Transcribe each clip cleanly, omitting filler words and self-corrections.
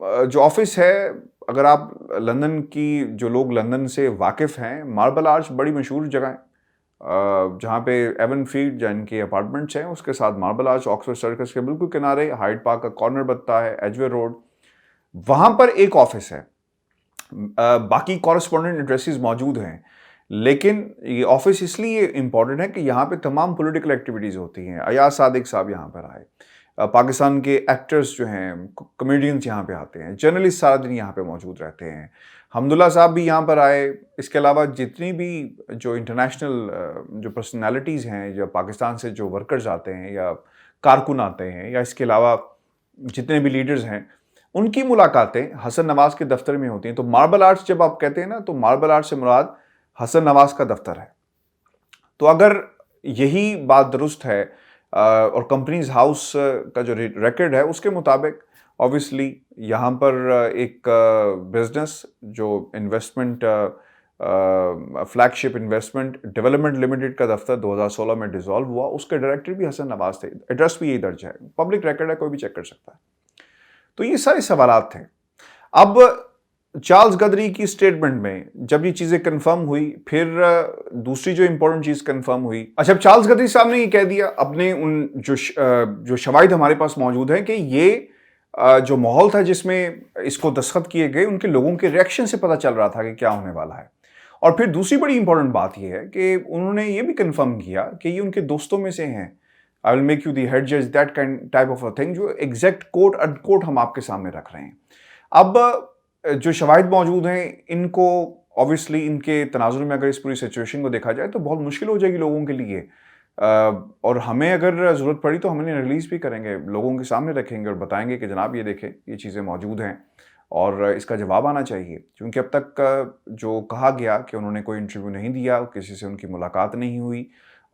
جو آفس ہے، اگر آپ لندن کی جو لوگ لندن سے واقف ہیں، ماربل آرچ بڑی مشہور جگہ ہے جہاں پہ ایون فیلڈ جن کے اپارٹمنٹس ہیں، اس کے ساتھ ماربل آرچ آکسفورڈ سرکس کے بالکل کنارے ہائیڈ پارک کا کارنر بنتا ہے، ایجوے روڈ، وہاں پر ایک آفس ہے. باقی کورسپونڈنٹ ایڈریسز موجود ہیں، لیکن یہ آفس اس لیے امپورٹنٹ ہے کہ یہاں پہ تمام پولیٹیکل ایکٹیویٹیز ہوتی ہیں. ایاز صادق صاحب یہاں پر آئے، پاکستان کے ایکٹرز جو ہیں، کمیڈینز یہاں پہ آتے ہیں، جرنلسٹ سارا دن یہاں پہ موجود رہتے ہیں. حمداللہ صاحب بھی یہاں پر آئے. اس کے علاوہ جتنی بھی جو انٹرنیشنل جو پرسنالٹیز ہیں، یا پاکستان سے جو ورکرز آتے ہیں یا کارکن آتے ہیں، یا اس کے علاوہ جتنے بھی لیڈرز ہیں، ان کی ملاقاتیں حسن نواز کے دفتر میں ہوتی ہیں. تو ماربل آرٹس جب آپ کہتے ہیں نا، تو ماربل آرٹس سے مراد حسن نواز کا دفتر ہے. تو اگر یہی بات درست ہے اور کمپنیز ہاؤس کا جو ریکارڈ ہے اس کے مطابق، آبویسلی یہاں پر ایک بزنس جو انویسٹمنٹ فلیگ شپ انویسٹمنٹ ڈیولپمنٹ لمیٹڈ کا دفتر 2016 میں ڈیزالو ہوا، اس کے ڈائریکٹر بھی حسن نواز تھے. ایڈریس بھی یہی درج ہے، پبلک ریکارڈ ہے، کوئی بھی چیک کر سکتا ہے. تو یہ سارے سوالات تھے. اب چارلز گدری کی سٹیٹمنٹ میں جب یہ چیزیں کنفرم ہوئی، پھر دوسری جو امپورٹنٹ چیز کنفرم ہوئی، اچھا چارلز گدری صاحب نے یہ کہہ دیا اپنے ان جو شواہد ہمارے پاس موجود ہیں کہ یہ جو ماحول تھا جس میں اس کو دستخط کیے گئے، ان کے لوگوں کے ریئیکشن سے پتہ چل رہا تھا کہ کیا ہونے والا ہے. اور پھر دوسری بڑی امپورٹنٹ بات یہ ہے کہ انہوں نے یہ بھی کنفرم کیا کہ یہ ان کے دوستوں میں سے ہیں. I will make you the head judge, that kind type of a thing، جو ایگزیکٹ کوٹ ان کوٹ ہم آپ کے سامنے رکھ رہے ہیں. اب جو شواہد موجود ہیں، ان کو obviously ان کے تناظر میں اگر اس پوری سچویشن کو دیکھا جائے تو بہت مشکل ہو جائے گی لوگوں کے لیے. اور ہمیں اگر ضرورت پڑی تو ہم انہیں ریلیز بھی کریں گے، لوگوں کے سامنے رکھیں گے اور بتائیں گے کہ جناب یہ دیکھیں یہ چیزیں موجود ہیں اور اس کا جواب آنا چاہیے. کیونکہ اب تک جو کہا گیا کہ انہوں نے کوئی انٹرویو نہیں دیا، کسی سے ان کی ملاقات نہیں ہوئی،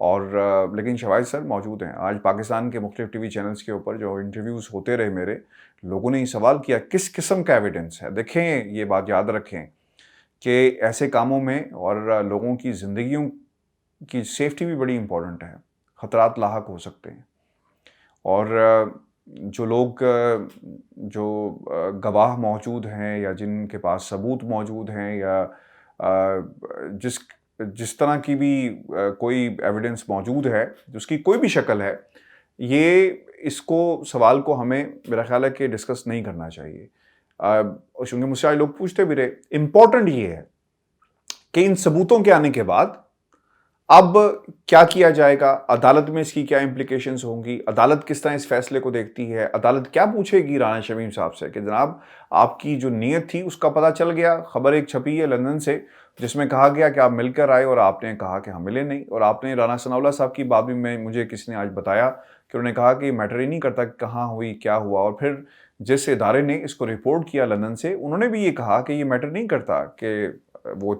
اور لیکن شواہد سر موجود ہیں. آج پاکستان کے مختلف ٹی وی چینلز کے اوپر جو انٹرویوز ہوتے رہے میرے، لوگوں نے یہ سوال کیا کس قسم کا ایویڈنس ہے. دیکھیں یہ بات یاد رکھیں کہ ایسے کاموں میں اور لوگوں کی زندگیوں کی سیفٹی بھی بڑی امپورٹنٹ ہے، خطرات لاحق ہو سکتے ہیں. اور جو لوگ جو گواہ موجود ہیں یا جن کے پاس ثبوت موجود ہیں یا جس طرح کی بھی کوئی ایویڈنس موجود ہے، جس کی کوئی بھی شکل ہے، یہ اس کو سوال کو ہمیں میرا خیال ہے کہ ڈسکس نہیں کرنا چاہیے. چونکہ مجھ سے آج لوگ پوچھتے بھی رہے. امپورٹنٹ یہ ہے کہ ان ثبوتوں کے آنے کے بعد اب کیا کیا جائے گا، عدالت میں اس کی کیا امپلیکیشنز ہوں گی، عدالت کس طرح اس فیصلے کو دیکھتی ہے، عدالت کیا پوچھے گی رانا شمیم صاحب سے کہ جناب آپ کی جو نیت تھی اس کا پتہ چل گیا. خبر ایک چھپی ہے لندن سے جس میں کہا گیا کہ آپ مل کر آئے اور آپ نے کہا کہ ہم ملے نہیں. اور آپ نے رانا ثناء اللہ صاحب کی بات بھی مجھے کسی نے آج بتایا کہ انہوں نے کہا کہ میٹر ہی نہیں کرتا کہ کہاں ہوئی کیا ہوا. اور پھر جس ادارے نے اس کو رپورٹ کیا لندن سے، انہوں نے بھی یہ کہا کہ یہ میٹر نہیں کرتا کہ وہ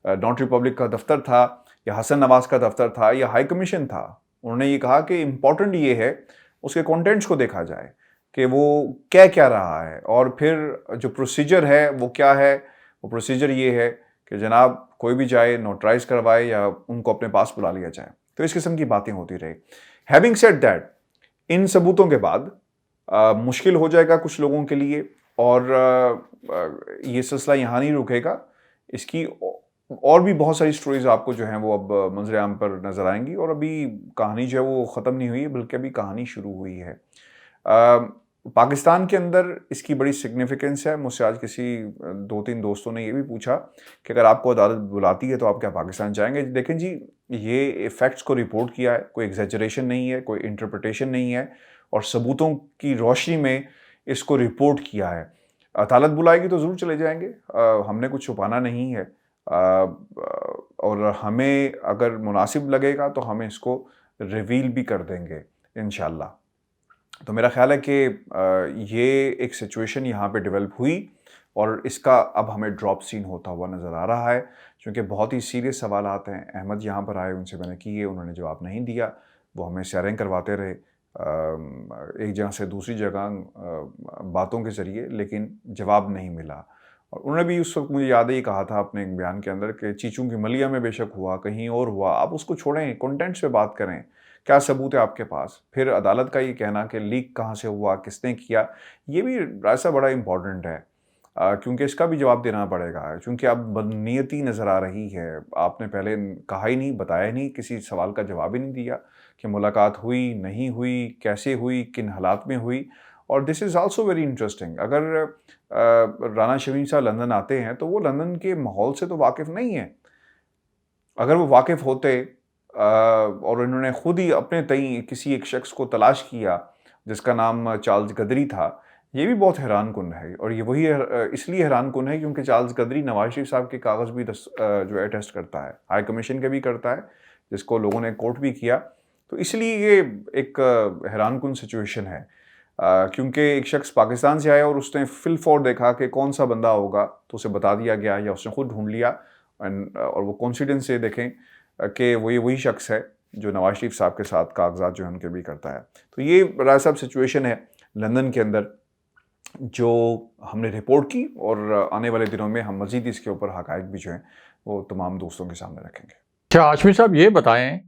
نوٹری پبلک کا دفتر تھا یا حسن نواز کا دفتر تھا یا ہائی کمیشن تھا. انہوں نے یہ کہا کہ امپورٹنٹ یہ ہے اس کے کانٹینٹس کو دیکھا جائے کہ وہ کیا رہا ہے، اور پھر جو پروسیجر ہے وہ کیا ہے. وہ پروسیجر یہ ہے کہ جناب کوئی بھی جائے نوٹرائز کروائے یا ان کو اپنے پاس بلا لیا جائے. تو اس قسم کی باتیں ہوتی رہی. ہیونگ سیڈ دیٹ، ان ثبوتوں کے بعد مشکل ہو جائے گا کچھ لوگوں کے لیے، اور یہ سلسلہ یہاں نہیں رکے گا. اس کی اور بھی بہت ساری سٹوریز آپ کو جو ہیں وہ اب منظر عام پر نظر آئیں گی. اور ابھی کہانی جو ہے وہ ختم نہیں ہوئی ہے، بلکہ ابھی کہانی شروع ہوئی ہے. پاکستان کے اندر اس کی بڑی سگنیفیکنس ہے. مجھ سے آج کسی 2-3 دوستوں نے یہ بھی پوچھا کہ اگر آپ کو عدالت بلاتی ہے تو آپ کیا پاکستان جائیں گے. دیکھیں جی، یہ فیکٹس کو رپورٹ کیا ہے، کوئی ایگزیجریشن نہیں ہے، کوئی انٹرپریٹیشن نہیں ہے، اور ثبوتوں کی روشنی میں اس کو رپورٹ کیا ہے. عدالت بلائے گی تو ضرور چلے جائیں گے، ہم نے کچھ چھپانا نہیں ہے. اور ہمیں اگر مناسب لگے گا تو ہمیں اس کو ریویل بھی کر دیں گے انشاءاللہ. تو میرا خیال ہے کہ یہ ایک سچویشن یہاں پہ ڈیولپ ہوئی اور اس کا اب ہمیں ڈراپ سین ہوتا ہوا نظر آ رہا ہے، چونکہ بہت ہی سیریس سوالات ہیں. احمد یہاں پر آئے، ان سے میں نے کیے، انہوں نے جواب نہیں دیا. وہ ہمیں سیرنگ کرواتے رہے ایک جگہ سے دوسری جگہ باتوں کے ذریعے، لیکن جواب نہیں ملا. اور انہوں نے بھی اس وقت مجھے یاد ہی کہا تھا اپنے ایک بیان کے اندر کہ چیچوں کی ملیا میں بے شک ہوا، کہیں اور ہوا، آپ اس کو چھوڑیں، کنٹینٹس پہ بات کریں کیا ثبوت ہے آپ کے پاس؟ پھر عدالت کا یہ کہنا کہ لیک کہاں سے ہوا، کس نے کیا، یہ بھی ایسا بڑا امپورٹنٹ ہے، کیونکہ اس کا بھی جواب دینا پڑے گا، چونکہ اب بدنیتی نظر آ رہی ہے۔ آپ نے پہلے کہا ہی نہیں، بتایا ہی نہیں، کسی سوال کا جواب ہی نہیں دیا کہ ملاقات ہوئی نہیں ہوئی، کیسے ہوئی، کن حالات میں ہوئی۔ اور دس از آلسو ویری انٹرسٹنگ، اگر رانا شمیم صاحب لندن آتے ہیں تو وہ لندن کے ماحول سے تو واقف نہیں ہیں۔ اگر وہ واقف ہوتے اور انہوں نے خود ہی اپنے تئیں کسی ایک شخص کو تلاش کیا جس کا نام چارلز قدری تھا، یہ بھی بہت حیران کن ہے۔ اور یہ وہی اس لیے حیران کن ہے کیونکہ چارلز قدری نواز شریف صاحب کے کاغذ بھی جو ہے ٹیسٹ کرتا ہے، ہائی کمیشن کے بھی کرتا ہے، جس کو لوگوں نے کوٹ بھی کیا۔ تو اس لیے یہ ایک حیران کن سچویشن ہے، کیونکہ ایک شخص پاکستان سے آیا اور اس نے فل فور دیکھا کہ کون سا بندہ ہوگا تو اسے بتا دیا گیا، یا اس نے خود ڈھونڈ لیا، اور وہ کانفیڈنس سے دیکھیں کہ وہی شخص ہے جو نواز شریف صاحب کے ساتھ کاغذات جو ہیں ان کے بھی کرتا ہے۔ تو یہ رانا صاحب سچویشن ہے لندن کے اندر جو ہم نے رپورٹ کی، اور آنے والے دنوں میں ہم مزید اس کے اوپر حقائق بھی جو ہیں وہ تمام دوستوں کے سامنے رکھیں گے۔ اچھا ہاشمی صاحب، یہ بتائیں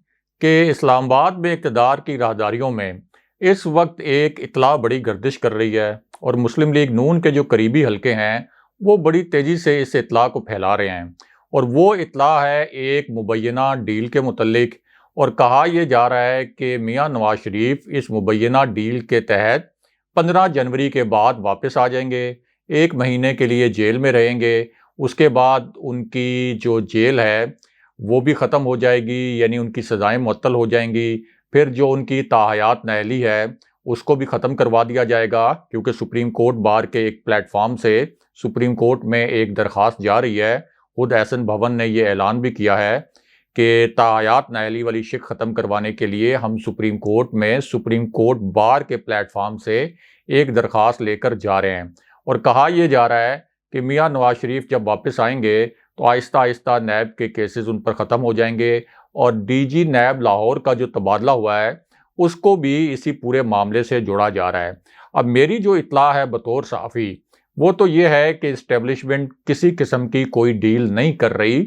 کہ اسلام آباد میں اقتدار کی راہداریوں میں اس وقت ایک اطلاع بڑی گردش کر رہی ہے، اور مسلم لیگ نون کے جو قریبی حلقے ہیں وہ بڑی تیزی سے اس اطلاع کو پھیلا رہے ہیں، اور وہ اطلاع ہے ایک مبینہ ڈیل کے متعلق، اور کہا یہ جا رہا ہے کہ میاں نواز شریف اس مبینہ ڈیل کے تحت 15 جنوری کے بعد واپس آ جائیں گے، 1 مہینے کے لیے جیل میں رہیں گے، اس کے بعد ان کی جو جیل ہے وہ بھی ختم ہو جائے گی، یعنی ان کی سزائیں معطل ہو جائیں گی، پھر جو ان کی تاحیات نااہلی ہے اس کو بھی ختم کروا دیا جائے گا، کیونکہ سپریم کورٹ بار کے ایک پلیٹ فارم سے سپریم کورٹ میں ایک درخواست جا رہی ہے۔ خود احسن بھون نے یہ اعلان بھی کیا ہے کہ تاحیات نااہلی والی شق ختم کروانے کے لیے ہم سپریم کورٹ میں سپریم کورٹ بار کے پلیٹ فارم سے ایک درخواست لے کر جا رہے ہیں، اور کہا یہ جا رہا ہے کہ میاں نواز شریف جب واپس آئیں گے تو آہستہ آہستہ نیب کے کیسز ان پر ختم ہو جائیں گے، اور ڈی جی نیب لاہور کا جو تبادلہ ہوا ہے اس کو بھی اسی پورے معاملے سے جوڑا جا رہا ہے۔ اب میری جو اطلاع ہے بطور صحافی وہ تو یہ ہے کہ اسٹیبلشمنٹ کسی قسم کی کوئی ڈیل نہیں کر رہی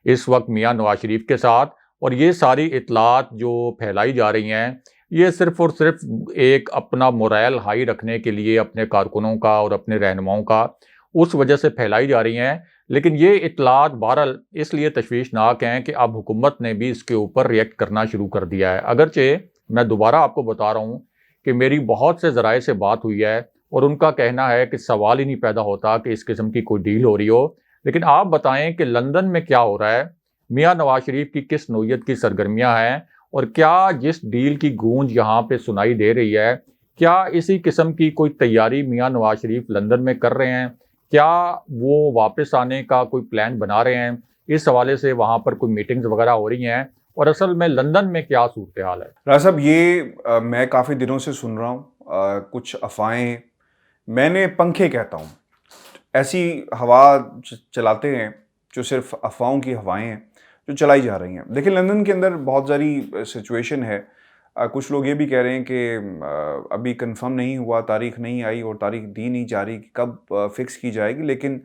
اس وقت میاں نواز شریف کے ساتھ، اور یہ ساری اطلاعات جو پھیلائی جا رہی ہیں یہ صرف اور صرف ایک اپنا مورائل ہائی رکھنے کے لیے اپنے کارکنوں کا اور اپنے رہنماؤں کا اس وجہ سے پھیلائی جا رہی ہیں۔ لیکن یہ اطلاعات بہرحال اس لیے تشویشناک ہیں کہ اب حکومت نے بھی اس کے اوپر ریئیکٹ کرنا شروع کر دیا ہے، اگرچہ میں دوبارہ آپ کو بتا رہا ہوں کہ میری بہت سے ذرائع سے بات ہوئی ہے اور ان کا کہنا ہے کہ سوال ہی نہیں پیدا ہوتا کہ اس قسم کی کوئی ڈیل ہو رہی ہو۔ لیکن آپ بتائیں کہ لندن میں کیا ہو رہا ہے، میاں نواز شریف کی کس نوعیت کی سرگرمیاں ہیں، اور کیا جس ڈیل کی گونج یہاں پہ سنائی دے رہی ہے کیا اسی قسم کی کوئی تیاری میاں نواز شریف لندن میں کر رہے ہیں، کیا وہ واپس آنے کا کوئی پلان بنا رہے ہیں، اس حوالے سے وہاں پر کوئی میٹنگز وغیرہ ہو رہی ہیں، اور اصل میں لندن میں کیا صورتحال ہے؟ رانا صاحب، یہ میں کافی دنوں سے سن رہا ہوں، کچھ افواہیں، میں نے پنکھے کہتا ہوں، ایسی ہوا چلاتے ہیں جو صرف افواہوں کی ہوائیں ہیں جو چلائی جا رہی ہیں۔ لیکن لندن کے اندر بہت ساری سچویشن ہے، کچھ لوگ یہ بھی کہہ رہے ہیں کہ ابھی کنفرم نہیں ہوا، تاریخ نہیں آئی اور تاریخ دی نہیں جا رہی کہ کب فکس کی جائے گی، لیکن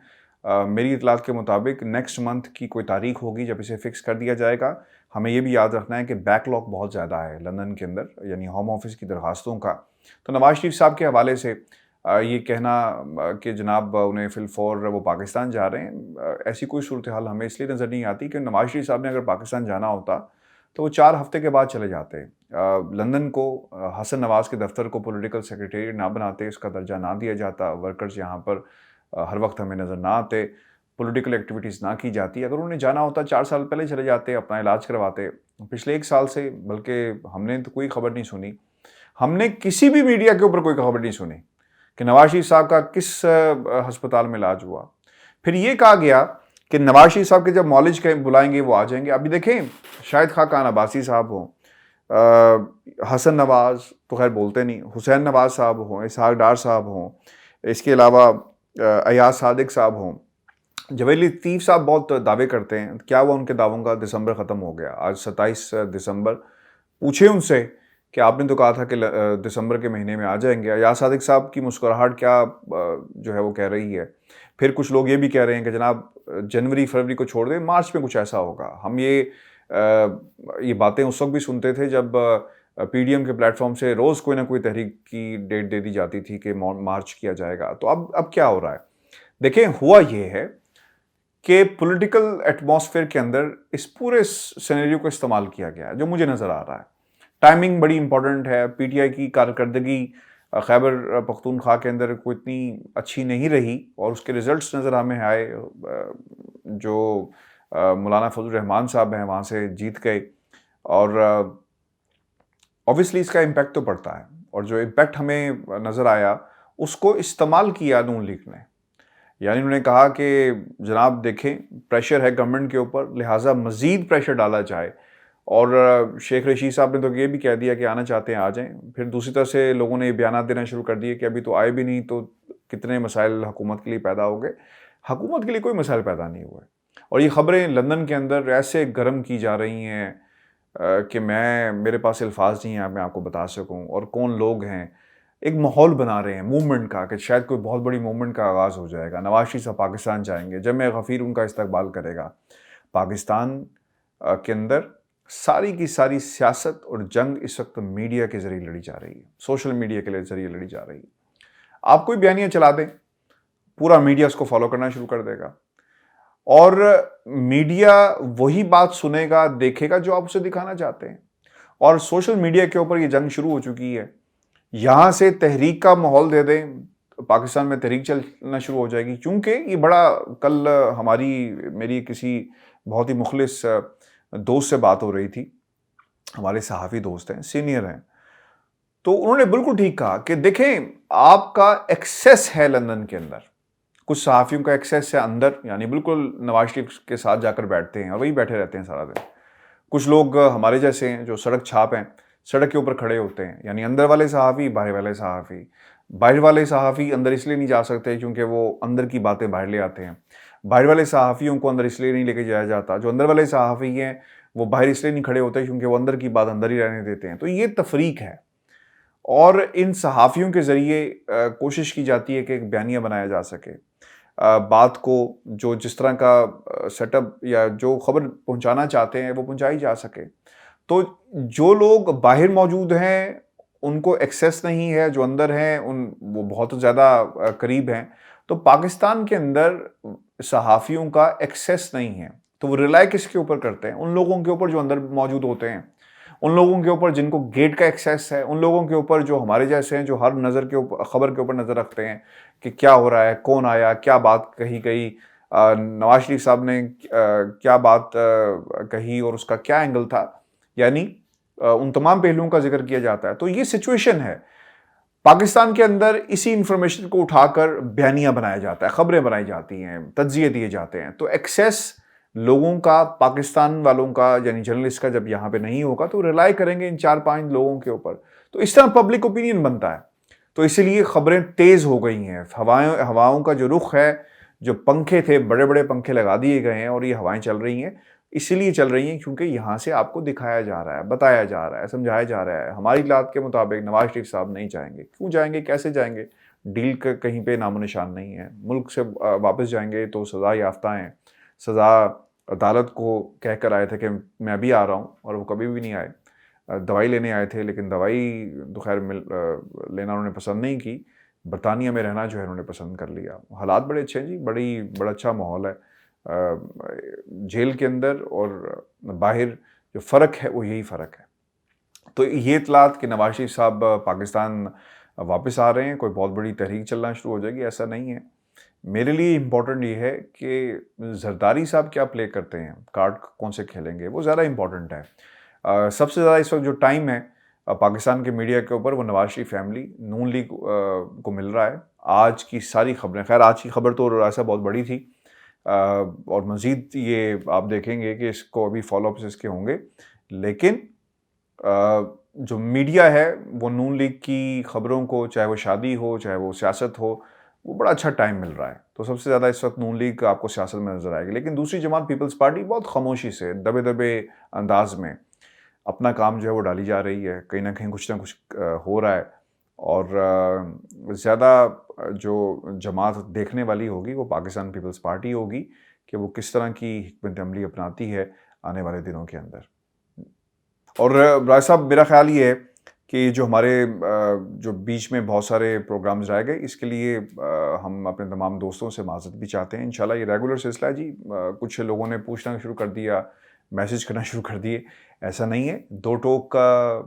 میری اطلاعات کے مطابق نیکسٹ منتھ کی کوئی تاریخ ہوگی جب اسے فکس کر دیا جائے گا۔ ہمیں یہ بھی یاد رکھنا ہے کہ بیک لاگ بہت زیادہ ہے لندن کے اندر، یعنی ہوم آفس کی درخواستوں کا۔ تو نواز شریف صاحب کے حوالے سے یہ کہنا کہ جناب انہیں فی الفور وہ پاکستان جا رہے ہیں، ایسی کوئی صورتحال ہمیں اس لیے نظر نہیں آتی کہ نواز شریف صاحب نے اگر پاکستان جانا ہوتا تو وہ 4 ہفتے کے بعد چلے جاتے، لندن کو حسن نواز کے دفتر کو پولیٹیکل سیکریٹریٹ نہ بناتے، اس کا درجہ نہ دیا جاتا، ورکرز یہاں پر ہر وقت ہمیں نظر نہ آتے، پولیٹیکل ایکٹیویٹیز نہ کی جاتی۔ اگر انہوں نے جانا ہوتا 4 سال پہلے چلے جاتے، اپنا علاج کرواتے۔ پچھلے 1 سال سے بلکہ ہم نے تو کوئی خبر نہیں سنی، ہم نے کسی بھی میڈیا کے اوپر کوئی خبر نہیں سنی کہ نواز شریف صاحب کا کس ہسپتال میں علاج ہوا۔ پھر یہ کہا گیا کہ نواز شریف صاحب کے جب معالج بلائیں گے وہ آ جائیں گے۔ ابھی دیکھیں، شاہد خاقان عباسی صاحب ہوں، حسن نواز تو خیر بولتے نہیں، حسین نواز صاحب ہوں، اسحاق ڈار صاحب ہوں، اس کے علاوہ ایاز صادق صاحب ہوں، جویل لطیف صاحب بہت دعوے کرتے ہیں، کیا ہوا ان کے دعووں کا؟ دسمبر ختم ہو گیا، آج 27 دسمبر، پوچھیں ان سے کہ آپ نے تو کہا تھا کہ دسمبر کے مہینے میں آ جائیں گے۔ ایاز صادق صاحب کی مسکراہٹ کیا جو ہے وہ کہہ رہی ہے۔ پھر کچھ لوگ یہ بھی کہہ رہے ہیں کہ جناب جنوری فروری کو چھوڑ دیں، مارچ میں کچھ ایسا ہوگا۔ ہم یہ باتیں اس وقت بھی سنتے تھے جب پی ڈی ایم کے پلیٹ فارم سے روز کوئی نہ کوئی تحریک کی ڈیٹ دے دی جاتی تھی کہ مارچ کیا جائے گا. تو اب کیا ہو رہا ہے؟ دیکھیں ہوا یہ ہے کہ پولیٹیکل ایٹماسفیئر کے اندر اس پورے سینیریو کو استعمال کیا گیا ہے جو مجھے نظر آ رہا ہے. ٹائمنگ بڑی امپورٹنٹ ہے. پی ٹی آئی کی کارکردگی خیبر پختونخوا کے اندر کوئی اتنی اچھی نہیں رہی اور اس کے ریزلٹس نظر ہمیں آئے. جو مولانا فضل الرحمان صاحب ہیں وہاں سے جیت گئے اور اوبویسلی اس کا امپیکٹ تو پڑتا ہے اور جو امپیکٹ ہمیں نظر آیا اس کو استعمال کیا نون لیگ نے. یعنی انہوں نے کہا کہ جناب دیکھیں پریشر ہے گورنمنٹ کے اوپر لہٰذا مزید پریشر ڈالا جائے. اور شیخ رشید صاحب نے تو یہ بھی کہہ دیا کہ آنا چاہتے ہیں آ جائیں. پھر دوسری طرف سے لوگوں نے یہ بیانات دینا شروع کر دیے کہ ابھی تو آئے بھی نہیں تو کتنے مسائل حکومت کے لیے پیدا ہو گئے. حکومت کے لیے کوئی مسائل پیدا نہیں ہوئے اور یہ خبریں لندن کے اندر ایسے گرم کی جا رہی ہیں کہ میرے پاس الفاظ نہیں ہیں میں آپ کو بتا سکوں. اور کون لوگ ہیں ایک ماحول بنا رہے ہیں موومنٹ کا کہ شاید کوئی بہت بڑی موومنٹ کا آغاز ہو جائے گا. نواز شریف صاحب پاکستان جائیں گے, جمع غفیر ان کا استقبال کرے گا. پاکستان کے اندر ساری کی ساری سیاست اور جنگ اس وقت میڈیا کے ذریعے لڑی جا رہی ہے, سوشل میڈیا کے ذریعے لڑی جا رہی ہے. آپ کوئی بیانیہ چلا دیں پورا میڈیا اس کو فالو کرنا شروع کر دے گا اور میڈیا وہی بات سنے گا دیکھے گا جو آپ اسے دکھانا چاہتے ہیں. اور سوشل میڈیا کے اوپر یہ جنگ شروع ہو چکی ہے. یہاں سے تحریک کا ماحول دے دیں پاکستان میں تحریک چلنا شروع ہو جائے گی. کیونکہ یہ بڑا کل میری کسی بہت ہی مخلص دوست سے بات ہو رہی تھی, ہمارے صحافی دوست ہیں سینئر ہیں, تو انہوں نے بالکل ٹھیک کہا کہ دیکھیں آپ کا ایکسیس ہے لندن کے اندر, کچھ صحافیوں کا ایکسیس ہے اندر, یعنی بالکل نواز شریف کے ساتھ جا کر بیٹھتے ہیں اور وہی بیٹھے رہتے ہیں سارا دن. کچھ لوگ ہمارے جیسے ہیں جو سڑک چھاپ ہیں, سڑک کے اوپر کھڑے ہوتے ہیں, یعنی اندر والے صحافی باہر والے صحافی. باہر والے صحافی اندر اس لیے نہیں جا سکتے کیونکہ وہ اندر کی باتیں باہر لے آتے ہیں. باہر والے صحافیوں کو اندر اس لیے نہیں لے کے جایا جاتا. جو اندر والے صحافی ہیں وہ باہر اس لیے نہیں کھڑے ہوتے کیونکہ وہ اندر کی بات اندر ہی رہنے دیتے ہیں. تو یہ تفریق ہے اور ان صحافیوں کے ذریعے کوشش کی جاتی ہے کہ ایک بیانیہ بنایا جا سکے, بات کو جو جس طرح کا سیٹ اپ یا جو خبر پہنچانا چاہتے ہیں وہ پہنچائی جا سکے. تو جو لوگ باہر موجود ہیں ان کو ایکسیس نہیں ہے, جو اندر ہیں وہ بہت زیادہ قریب ہیں. تو پاکستان کے اندر صحافیوں کا ایکسیس نہیں ہے تو وہ ریلائی کس کے اوپر کرتے ہیں؟ ان لوگوں کے اوپر جو اندر موجود ہوتے ہیں, ان لوگوں کے اوپر جن کو گیٹ کا ایکسیس ہے, ان لوگوں کے اوپر جو ہمارے جیسے ہیں جو ہر خبر کے اوپر نظر رکھتے ہیں کہ کیا ہو رہا ہے, کون آیا, کیا بات کہی گئی, نواز شریف صاحب نے کیا بات کہی اور اس کا کیا اینگل تھا. یعنی ان تمام پہلوؤں کا ذکر کیا جاتا ہے. تو یہ سچویشن ہے پاکستان کے اندر. اسی انفارمیشن کو اٹھا کر بیانیہ بنایا جاتا ہے, خبریں بنائی جاتی ہیں, تجزیے دیے جاتے ہیں. تو ایکسیس لوگوں کا, پاکستان والوں کا یعنی جرنلسٹ کا جب یہاں پہ نہیں ہوگا تو ریلائی کریں گے ان 4-5 لوگوں کے اوپر. تو اس طرح پبلک اوپینین بنتا ہے. تو اسی لیے خبریں تیز ہو گئی ہیں. ہواؤں کا جو رخ ہے, جو پنکھے تھے بڑے بڑے پنکھے لگا دیے گئے ہیں اور یہ ہوائیں چل رہی ہیں. اسی لیے چل رہی ہیں کیونکہ یہاں سے آپ کو دکھایا جا رہا ہے, بتایا جا رہا ہے, سمجھایا جا رہا ہے. ہماری لات کے مطابق نواز شریف صاحب نہیں جائیں گے. کیوں جائیں گے, کیسے جائیں گے؟ ڈیل کا کہیں پہ نام و نشان نہیں ہے. ملک سے واپس جائیں گے تو سزا یافتہ ہیں, سزا عدالت کو کہہ کر آئے تھے کہ میں ابھی آ رہا ہوں اور وہ کبھی بھی نہیں آئے. دوائی لینے آئے تھے لیکن دوائی تو خیر لینا انہوں نے پسند نہیں کی. برطانیہ میں رہنا جو ہے انہوں نے پسند کر لیا. حالات بڑے اچھے ہیں جی, بڑا اچھا ماحول ہے. جیل کے اندر اور باہر جو فرق ہے وہ یہی فرق ہے. تو یہ اطلاعات کہ نواز شریف صاحب پاکستان واپس آ رہے ہیں, کوئی بہت بڑی تحریک چلنا شروع ہو جائے گی, ایسا نہیں ہے. میرے لیے امپورٹنٹ یہ ہے کہ زرداری صاحب کیا پلے کرتے ہیں, کارڈ کون سے کھیلیں گے, وہ زیادہ امپورٹنٹ ہے. سب سے زیادہ اس وقت جو ٹائم ہے پاکستان کے میڈیا کے اوپر وہ نواز شریف فیملی, نون لیگ کو مل رہا ہے. آج کی ساری خبریں, خیر آج کی خبر تو ایسا بہت بڑی تھی اور مزید یہ آپ دیکھیں گے کہ اس کو ابھی فالو اپس اس کے ہوں گے, لیکن جو میڈیا ہے وہ نون لیگ کی خبروں کو, چاہے وہ شادی ہو چاہے وہ سیاست ہو, وہ بڑا اچھا ٹائم مل رہا ہے. تو سب سے زیادہ اس وقت نون لیگ آپ کو سیاست میں نظر آئے گی. لیکن دوسری جماعت پیپلز پارٹی بہت خاموشی سے دبے دبے انداز میں اپنا کام جو ہے وہ ڈالی جا رہی ہے. کہیں نہ کہیں کچھ نہ کچھ ہو رہا ہے اور زیادہ جو جماعت دیکھنے والی ہوگی وہ پاکستان پیپلز پارٹی ہوگی کہ وہ کس طرح کی حکمت عملی اپناتی ہے آنے والے دنوں کے اندر. اور راج صاحب میرا خیال یہ ہے کہ جو ہمارے جو بیچ میں بہت سارے پروگرامز رہ گئے، اس کے لیے ہم اپنے تمام دوستوں سے معذرت بھی چاہتے ہیں. انشاءاللہ یہ ریگولر سلسلہ ہے جی. کچھ لوگوں نے پوچھنا شروع کر دیا، میسیج کرنا شروع کر دیے. ایسا نہیں ہے، دو ٹوک کا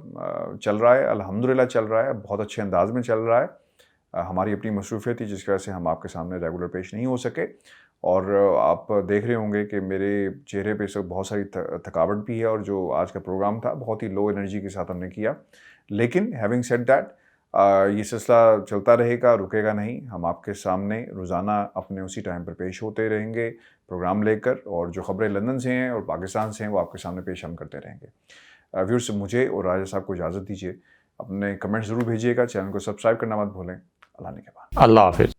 چل رہا ہے، الحمدللہ چل رہا ہے، بہت اچھے انداز میں چل رہا ہے. ہماری اپنی مصروفیت تھی جس کی وجہ سے ہم آپ کے سامنے ریگولر پیش نہیں ہو سکے. اور آپ دیکھ رہے ہوں گے کہ میرے چہرے پہ اس وقت بہت ساری تھکاوٹ بھی ہے، اور جو آج کا پروگرام تھا بہت ہی لو انرجی کے ساتھ ہم نے کیا. لیکن ہیونگ سیڈ دیٹ، یہ سلسلہ چلتا رہے گا، رکے گا نہیں. ہم آپ کے سامنے روزانہ اپنے اسی ٹائم پر پیش ہوتے رہیں گے پروگرام لے کر، اور جو خبریں لندن سے ہیں اور پاکستان سے ہیں وہ آپ کے سامنے پیش ہم کرتے رہیں گے. ویورز، مجھے اور راجہ صاحب کو اجازت دیجیے. اپنے کمنٹ ضرور بھیجیے گا، چینل کو سبسکرائب کرنا مت بھولیں. اللہ نے کے بعد اللہ حافظ.